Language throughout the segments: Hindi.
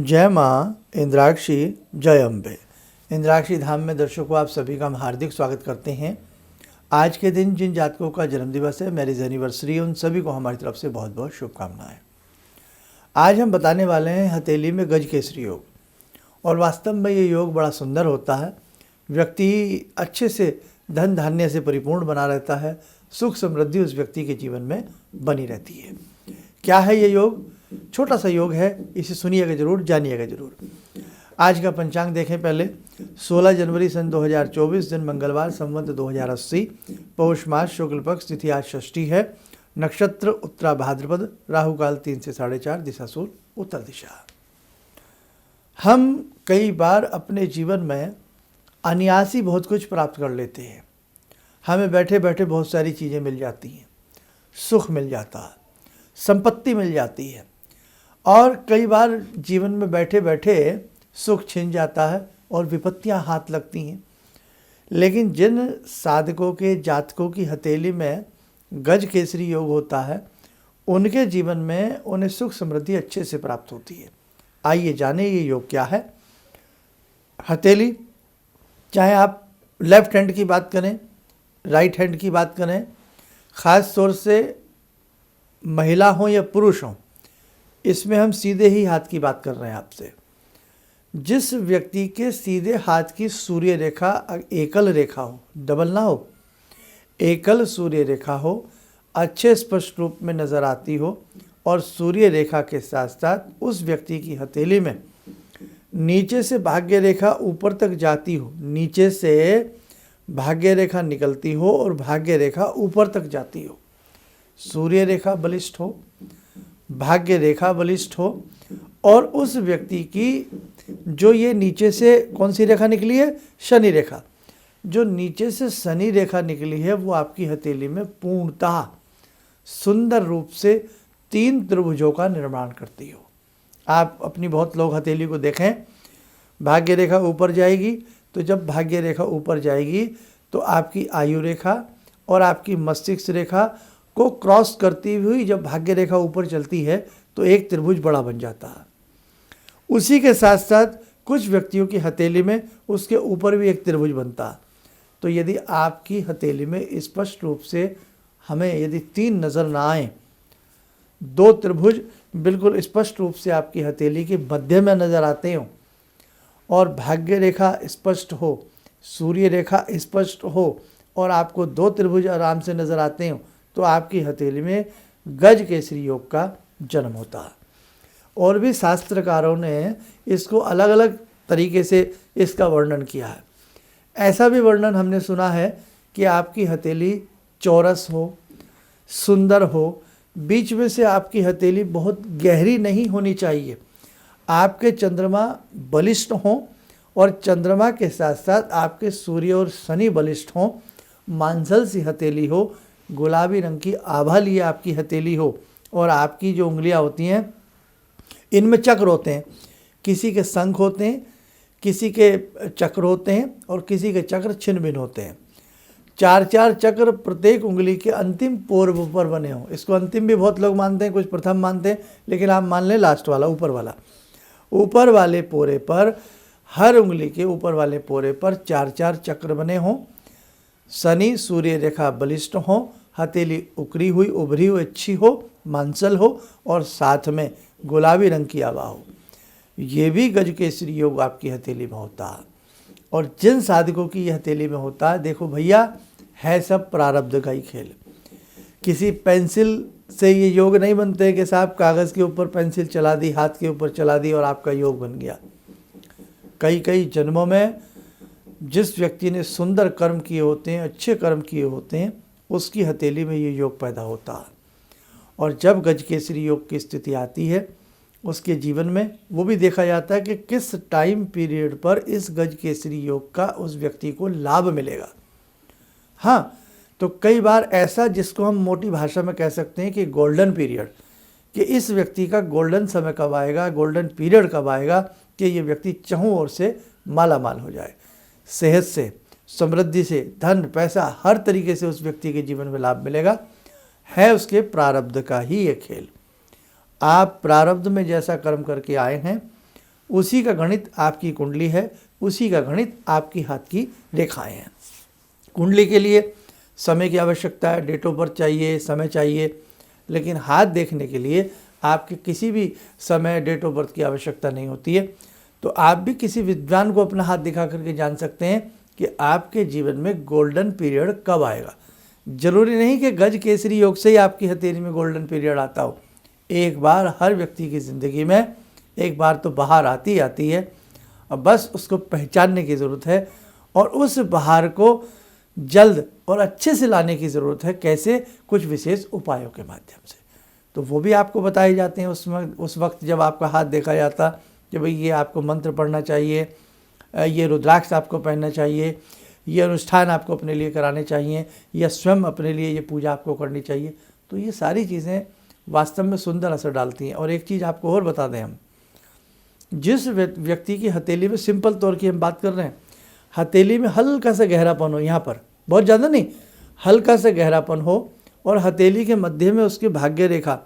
जय माँ इंद्राक्षी, जय अम्बे। इंद्राक्षी धाम में दर्शकों आप सभी का हम हार्दिक स्वागत करते हैं। आज के दिन जिन जातकों का जन्मदिवस है, मैरिज एनिवर्सरी, उन सभी को हमारी तरफ से बहुत बहुत शुभकामनाएं। आज हम बताने वाले हैं हथेली में गज केसरी योग। और वास्तव में ये योग बड़ा सुंदर होता है। व्यक्ति अच्छे से धन धान्य से परिपूर्ण बना रहता है, सुख समृद्धि उस व्यक्ति के जीवन में बनी रहती है। क्या है ये योग? छोटा सा योग है, इसे सुनिएगा जरूर, जानिएगा जरूर। आज का पंचांग देखें पहले। 16 जनवरी सन 2024, दिन मंगलवार, संवत 2080, पौष मास, शुक्ल पक्ष, तिथि आज षष्ठी है, नक्षत्र उत्तरा भाद्रपद, राहु काल 3 से 4:30, दिशा सूर्य उत्तर दिशा। हम कई बार अपने जीवन में अनायासी बहुत कुछ प्राप्त कर लेते हैं। हमें बैठे बैठे बहुत सारी चीज़ें मिल जाती हैं, सुख मिल जाता है, संपत्ति मिल जाती है। और कई बार जीवन में बैठे बैठे सुख छिन जाता है और विपत्तियां हाथ लगती हैं। लेकिन जिन साधकों के जातकों की हथेली में गज केसरी योग होता है, उनके जीवन में उन्हें सुख समृद्धि अच्छे से प्राप्त होती है। आइए जाने ये योग क्या है। हथेली, चाहे आप लेफ्ट हैंड की बात करें, राइट हैंड की बात करें, ख़ास तौर से महिला हो या पुरुष हो, इसमें हम सीधे ही हाथ की बात कर रहे हैं आपसे। जिस व्यक्ति के सीधे हाथ की सूर्य रेखा एकल रेखा हो, डबल ना हो, एकल सूर्य रेखा हो, अच्छे स्पष्ट रूप में नज़र आती हो, और सूर्य रेखा के साथ साथ उस व्यक्ति की हथेली में नीचे से भाग्य रेखा ऊपर तक जाती हो, नीचे से भाग्य रेखा निकलती हो और भाग्य रेखा ऊपर तक जाती हो, सूर्य रेखा बलिष्ठ हो, भाग्य रेखा बलिष्ठ हो, और उस व्यक्ति की जो ये नीचे से कौन सी रेखा निकली है? शनि रेखा। जो नीचे से शनि रेखा निकली है वो आपकी हथेली में पूर्णतः सुंदर रूप से 3 त्रिभुजों का निर्माण करती हो। आप अपनी बहुत लोग हथेली को देखें, भाग्य रेखा ऊपर जाएगी, तो जब भाग्य रेखा ऊपर जाएगी तो आपकी आयु रेखा और आपकी मस्तिष्क रेखा को क्रॉस करती हुई जब भाग्य रेखा ऊपर चलती है तो एक त्रिभुज बड़ा बन जाता है। उसी के साथ साथ कुछ व्यक्तियों की हथेली में उसके ऊपर भी एक त्रिभुज बनता है। तो यदि आपकी हथेली में स्पष्ट रूप से हमें यदि 3 नज़र ना आए, 2 त्रिभुज बिल्कुल स्पष्ट रूप से आपकी हथेली के मध्य में नज़र आते हों, और भाग्य रेखा स्पष्ट हो, सूर्य रेखा स्पष्ट हो, और आपको 2 त्रिभुज आराम से नज़र आते हों, तो आपकी हथेली में गज केसरी योग का जन्म होता है। और भी शास्त्रकारों ने इसको अलग अलग तरीके से इसका वर्णन किया है। ऐसा भी वर्णन हमने सुना है कि आपकी हथेली चौरस हो, सुंदर हो, बीच में से आपकी हथेली बहुत गहरी नहीं होनी चाहिए, आपके चंद्रमा बलिष्ठ हों, और चंद्रमा के साथ साथ आपके सूर्य और शनि बलिष्ठ हों, मांसल सी हथेली हो, गुलाबी रंग की आभा लिए आपकी हथेली हो, और आपकी जो उंगलियां होती हैं इनमें चक्र होते हैं। किसी के शंख होते हैं, किसी के चक्र होते हैं, और किसी के चक्र छिन्न भिन्न होते हैं। 4-4 चक्र प्रत्येक उंगली के अंतिम पोर पर बने हों। इसको अंतिम भी बहुत लोग मानते हैं, कुछ प्रथम मानते हैं, लेकिन आप मान लें लास्ट वाला, ऊपर वाला। ऊपर वाले पोरे पर, हर उंगली के ऊपर वाले पोरे पर 4-4 चक्र बने हों, शनि सूर्य रेखा बलिष्ठ हो, हथेली उकरी हुई, उभरी हुई अच्छी हो, मांसल हो, और साथ में गुलाबी रंग की आभा हो। ये भी गज केसरी योग आपकी हथेली में होता है। और जिन साधकों की ये हथेली में होता है, देखो भैया, है सब प्रारब्ध का ही खेल। किसी पेंसिल से ये योग नहीं बनते कि साहब कागज़ के ऊपर पेंसिल चला दी, हाथ के ऊपर चला दी और आपका योग बन गया। कई कई जन्मों में जिस व्यक्ति ने सुंदर कर्म किए होते हैं, अच्छे कर्म किए होते हैं, उसकी हथेली में ये योग पैदा होता है। और जब गज केसरी योग की स्थिति आती है उसके जीवन में, वो भी देखा जाता है कि किस टाइम पीरियड पर इस गज केसरी योग का उस व्यक्ति को लाभ मिलेगा। हाँ, तो कई बार ऐसा जिसको हम मोटी भाषा में कह सकते हैं कि गोल्डन पीरियड, कि इस व्यक्ति का गोल्डन समय कब आएगा, गोल्डन पीरियड कब आएगा कि ये व्यक्ति चहुं ओर से माला माल हो जाए, सेहत से, समृद्धि से, धन पैसा हर तरीके से उस व्यक्ति के जीवन में लाभ मिलेगा। है उसके प्रारब्ध का ही ये खेल। आप प्रारब्ध में जैसा कर्म करके आए हैं उसी का गणित आपकी कुंडली है, उसी का गणित आपकी हाथ की रेखाएं हैं। कुंडली के लिए समय की आवश्यकता है, डेट ऑफ बर्थ चाहिए, समय चाहिए, लेकिन हाथ देखने के लिए आपके किसी भी समय डेट ऑफ बर्थ की आवश्यकता नहीं होती है। तो आप भी किसी विद्वान को अपना हाथ दिखा करके जान सकते हैं कि आपके जीवन में गोल्डन पीरियड कब आएगा। जरूरी नहीं कि गज केसरी योग से ही आपकी हथेली में गोल्डन पीरियड आता हो। एक बार हर व्यक्ति की ज़िंदगी में एक बार तो बहार आती है, और बस उसको पहचानने की ज़रूरत है और उस बहार को जल्द और अच्छे से लाने की ज़रूरत है। कैसे? कुछ विशेष उपायों के माध्यम से। तो वो भी आपको बताए जाते हैं उस वक्त जब आपका हाथ देखा जाता कि भाई ये आपको मंत्र पढ़ना चाहिए, ये रुद्राक्ष आपको पहनना चाहिए, ये अनुष्ठान आपको अपने लिए कराने चाहिए, या स्वयं अपने लिए ये पूजा आपको करनी चाहिए। तो ये सारी चीज़ें वास्तव में सुंदर असर डालती हैं। और एक चीज़ आपको और बता दें, हम जिस व्यक्ति की हथेली में, सिंपल तौर की हम बात कर रहे हैं, हथेली में हल्का सा गहरापन हो, यहाँ पर बहुत ज़्यादा नहीं, हल्का सा गहरापन हो, और हथेली के मध्य में उसकी भाग्य रेखा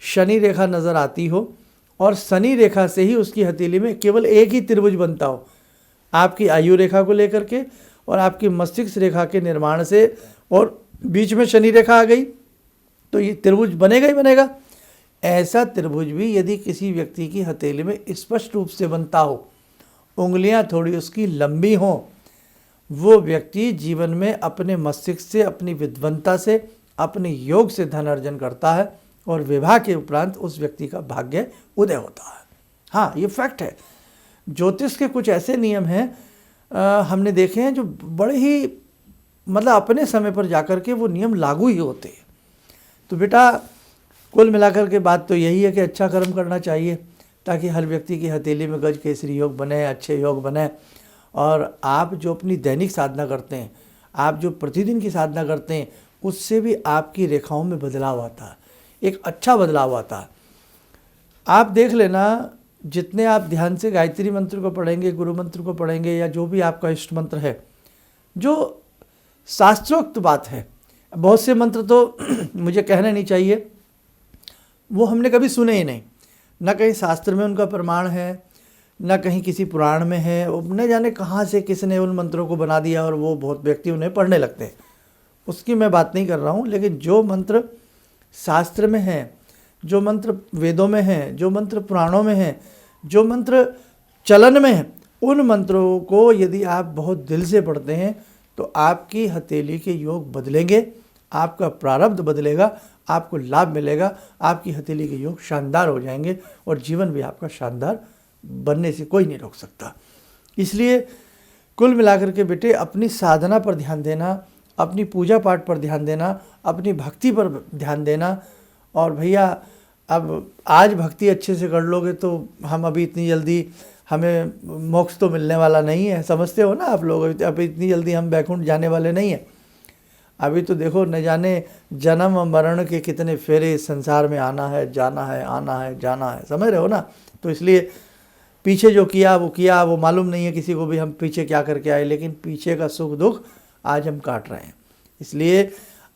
शनि रेखा नज़र आती हो, और शनि रेखा से ही उसकी हथेली में केवल एक ही त्रिभुज बनता हो, आपकी आयु रेखा को लेकर के और आपकी मस्तिष्क रेखा के निर्माण से, और बीच में शनि रेखा आ गई, तो ये त्रिभुज बनेगा ही बनेगा। ऐसा त्रिभुज भी यदि किसी व्यक्ति की हथेली में स्पष्ट रूप से बनता हो, उंगलियां थोड़ी उसकी लंबी हों, वो व्यक्ति जीवन में अपने मस्तिष्क से, अपनी विद्वता से, अपने योग से धन अर्जन करता है, और विवाह के उपरांत उस व्यक्ति का भाग्य उदय होता है। हाँ, ये फैक्ट है। ज्योतिष के कुछ ऐसे नियम हैं हमने देखे हैं जो बड़े ही मतलब अपने समय पर जाकर के वो नियम लागू ही होते हैं। तो बेटा, कुल मिलाकर के बात तो यही है कि अच्छा कर्म करना चाहिए, ताकि हर व्यक्ति की हथेली में गज केसरी योग बने, अच्छे योग बने। और आप जो अपनी दैनिक साधना करते हैं, आप जो प्रतिदिन की साधना करते हैं, उससे भी आपकी रेखाओं में बदलाव आता है, एक अच्छा बदलाव आता है। आप देख लेना, जितने आप ध्यान से गायत्री मंत्र को पढ़ेंगे, गुरु मंत्र को पढ़ेंगे, या जो भी आपका इष्ट मंत्र है, जो शास्त्रोक्त बात है, बहुत से मंत्र तो मुझे कहना नहीं चाहिए, वो हमने कभी सुने ही नहीं, न कहीं शास्त्र में उनका प्रमाण है, न कहीं किसी पुराण में है। न जाने कहाँ से किसने उन मंत्रों को बना दिया और वो बहुत व्यक्ति उन्हें पढ़ने लगते हैं, उसकी मैं बात नहीं कर रहा हूँ। लेकिन जो मंत्र शास्त्र में हैं, जो मंत्र वेदों में हैं, जो मंत्र पुराणों में हैं, जो मंत्र चलन में हैं, उन मंत्रों को यदि आप बहुत दिल से पढ़ते हैं तो आपकी हथेली के योग बदलेंगे, आपका प्रारब्ध बदलेगा, आपको लाभ मिलेगा, आपकी हथेली के योग शानदार हो जाएंगे, और जीवन भी आपका शानदार बनने से कोई नहीं रोक सकता। इसलिए कुल मिलाकर के बेटे, अपनी साधना पर ध्यान देना, अपनी पूजा पाठ पर ध्यान देना, अपनी भक्ति पर ध्यान देना। और भैया, अब आज भक्ति अच्छे से कर लोगे तो हम अभी इतनी जल्दी, हमें मोक्ष तो मिलने वाला नहीं है, समझते हो ना आप लोग। अभी इतनी जल्दी हम वैकुंठ जाने वाले नहीं हैं। अभी तो देखो, न जाने जन्म और मरण के कितने फेरे इस संसार में आना है, जाना है, आना है, जाना है, समझ रहे हो ना। तो इसलिए पीछे जो किया वो मालूम नहीं है किसी को भी, हम पीछे क्या करके आए, लेकिन पीछे का सुख दुख आज हम काट रहे हैं। इसलिए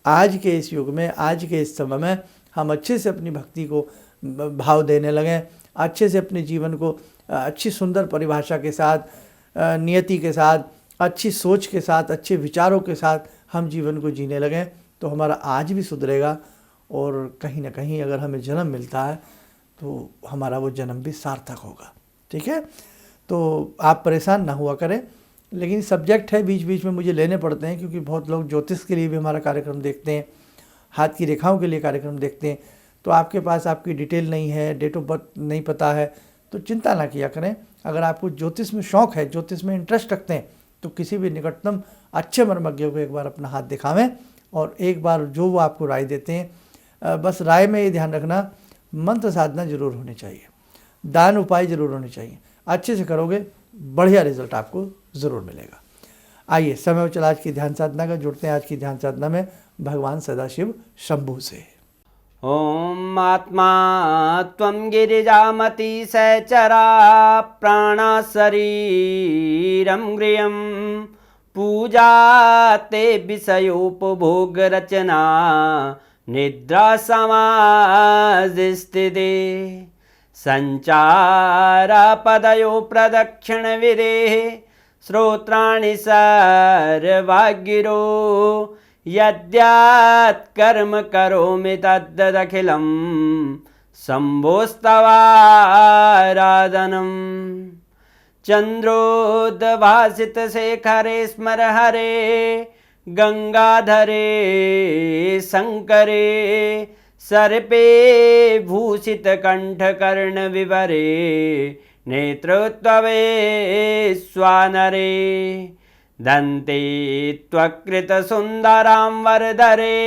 आज के इस युग में, आज के इस समय में हम अच्छे से अपनी भक्ति को भाव देने लगें, अच्छे से अपने जीवन को अच्छी सुंदर परिभाषा के साथ, नियति के साथ, अच्छी सोच के साथ, अच्छे विचारों के साथ हम जीवन को जीने लगें, तो हमारा आज भी सुधरेगा। और कहीं ना कहीं अगर हमें जन्म मिलता है तो हमारा वो जन्म भी सार्थक होगा। ठीक है, तो आप परेशान ना हुआ करें। लेकिन सब्जेक्ट है, बीच बीच में मुझे लेने पड़ते हैं, क्योंकि बहुत लोग ज्योतिष के लिए भी हमारा कार्यक्रम देखते हैं, हाथ की रेखाओं के लिए कार्यक्रम देखते हैं। तो आपके पास आपकी डिटेल नहीं है, डेट ऑफ बर्थ नहीं पता है, तो चिंता ना किया करें। अगर आपको ज्योतिष में शौक़ है, ज्योतिष में इंटरेस्ट रखते हैं, तो किसी भी निकटतम अच्छे मर्मज्ञ को एक बार अपना हाथ दिखावें, और एक बार जो वो आपको राय देते हैं, बस राय में ये ध्यान रखना, मंत्र साधना जरूर होनी चाहिए, दान उपाय जरूर होने चाहिए। अच्छे से करोगे, बढ़िया रिजल्ट आपको ज़रूर मिलेगा। आइए, समय हो चला आज की ध्यान साधना का। जुड़ते हैं आज की ध्यान साधना में भगवान सदाशिव शंभू से। ओम आत्मा त्वं गिरिजामति सहचरा प्राणा शरीरं गृहं पूजा ते विषयोपभोग रचना निद्रा समाधिस्थिते सञ्चारपदयो प्रदक्षिणविधेः श्रोत्राणि सर्वागिरो यद्यत् कर्म करोमि तद्दखिलं शम्भोस्तवाराधनम् चन्द्रोद्भासितशेखरे स्मर हरे गंगाधरे शंकरे सर्पे भूषितकण्ठकर्णविवरे नेत्रोत्तवे स्वानरे दन्ते त्वकृतसुन्दरां वरदरे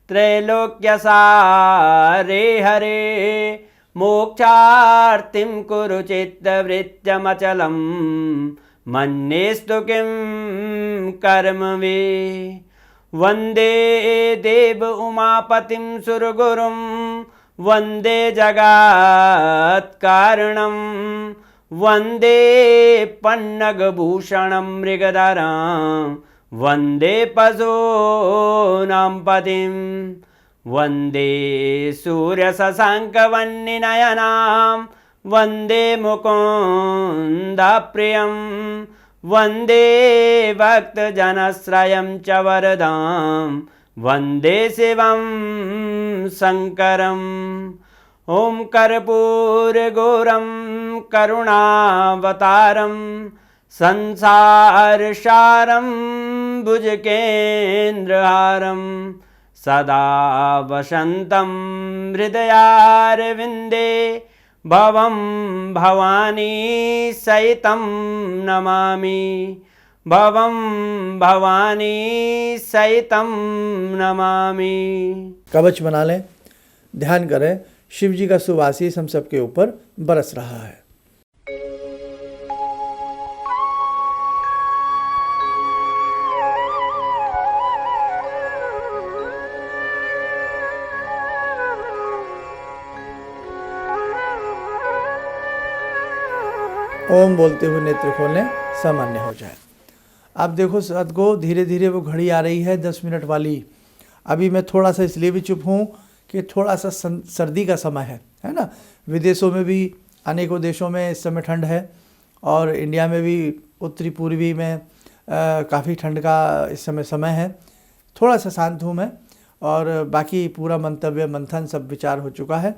त्रैलोक्यसारे हरे मोक्षार्तिं कुरु चित्तवृत्त्यमचलं मन्येस्तु किं कर्म वे वन्दे देव उमापतिं सुरगुरुं वन्दे जगत्कारणं वन्दे पन्नगभूषणं मृगधरं वन्दे पशूनां पतिं वन्दे सूर्यशशाङ्कवह्निनयनां वन्दे मुकुन्दप्रियं वन्दे भक्तजनश्रयं च वरदां वन्दे शिवं शङ्करम् ॐ कर्पूरगौरं करुणावतारं संसारसारं भुजगेन्द्रहारं सदा वसन्तं हृदयारविन्दे भवं भवानी सहितं नमामि भवं भवानी सहितं नमामि। कवच बना लें, ध्यान करें, शिव जी का शुभ आशीष हम सबके ऊपर बरस रहा है। ओम बोलते हुए नेत्र खोलें, सामान्य हो जाए। आप देखो सदगो धीरे धीरे वो घड़ी आ रही है 10 मिनट वाली। अभी मैं थोड़ा सा इसलिए भी चुप हूँ कि थोड़ा सा सर्दी का समय है ना। विदेशों में भी अनेकों देशों में इस समय ठंड है और इंडिया में भी उत्तरी पूर्वी में काफ़ी ठंड का इस समय है। थोड़ा सा शांत हूँ मैं और बाकी पूरा मंतव्य मंथन सब विचार हो चुका है।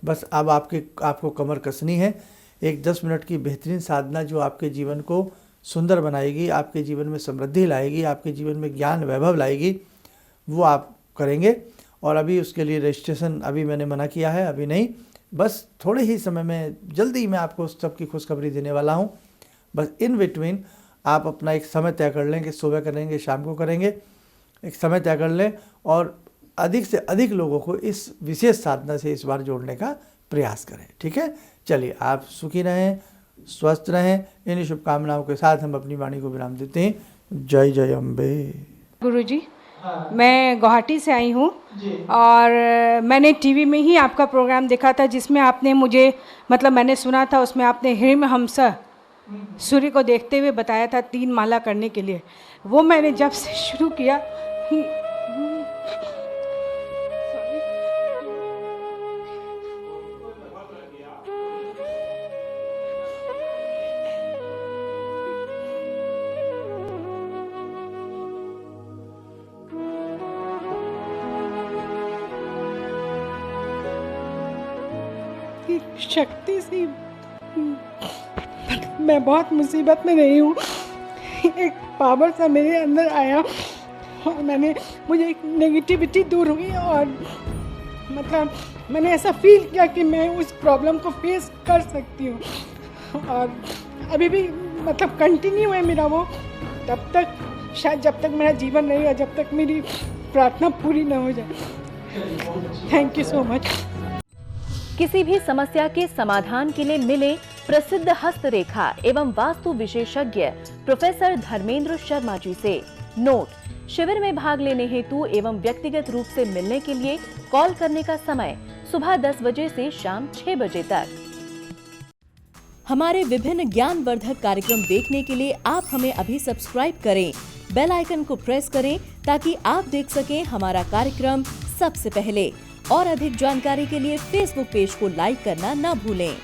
बस अब आपको कमर कसनी है। एक 10 मिनट की बेहतरीन साधना जो आपके जीवन को सुंदर बनाएगी, आपके जीवन में समृद्धि लाएगी, आपके जीवन में ज्ञान वैभव लाएगी, वो आप करेंगे। और अभी उसके लिए रजिस्ट्रेशन अभी मैंने मना किया है, अभी नहीं, बस थोड़े ही समय में जल्दी मैं आपको सबकी खुशखबरी देने वाला हूँ। बस इन बिटवीन आप अपना एक समय तय कर लें कि सुबह करेंगे, शाम को करेंगे, एक समय तय कर लें और अधिक से अधिक लोगों को इस विशेष साधना से इस बार जोड़ने का प्रयास करें। ठीक है, चलिए आप सुखी रहें, स्वस्थ रहें। इन शुभकामनाओं के साथ हम अपनी वाणी को विराम देते हैं। जय जय अम्बे। गुरुजी, मैं गुवाहाटी से आई हूँ और मैंने टीवी में ही आपका प्रोग्राम देखा था जिसमें आपने मुझे मैंने सुना था, उसमें आपने हिरण्यहंस सूर्य को देखते हुए बताया था 3 माला करने के लिए। वो मैंने जब से शुरू किया शक्ति से मैं बहुत मुसीबत में रही हूँ। एक पावर सा मेरे अंदर आया और मुझे एक नेगेटिविटी दूर हुई और मैंने ऐसा फील किया कि मैं उस प्रॉब्लम को फेस कर सकती हूँ। और अभी भी कंटिन्यू है मेरा वो, तब तक शायद जब तक मेरा जीवन रहेगा, जब तक मेरी प्रार्थना पूरी ना हो जाए। Thank you so much. किसी भी समस्या के समाधान के लिए मिले प्रसिद्ध हस्तरेखा एवं वास्तु विशेषज्ञ प्रोफेसर धर्मेंद्र शर्मा जी से। नोट: शिविर में भाग लेने हेतु एवं व्यक्तिगत रूप से मिलने के लिए कॉल करने का समय सुबह 10 बजे से शाम 6 बजे तक। हमारे विभिन्न ज्ञानवर्धक कार्यक्रम देखने के लिए आप हमें अभी सब्सक्राइब करें, बेल आइकन को प्रेस करें ताकि आप देख सकें हमारा कार्यक्रम सबसे पहले। और अधिक जानकारी के लिए फेसबुक पेज को लाइक करना न भूलें।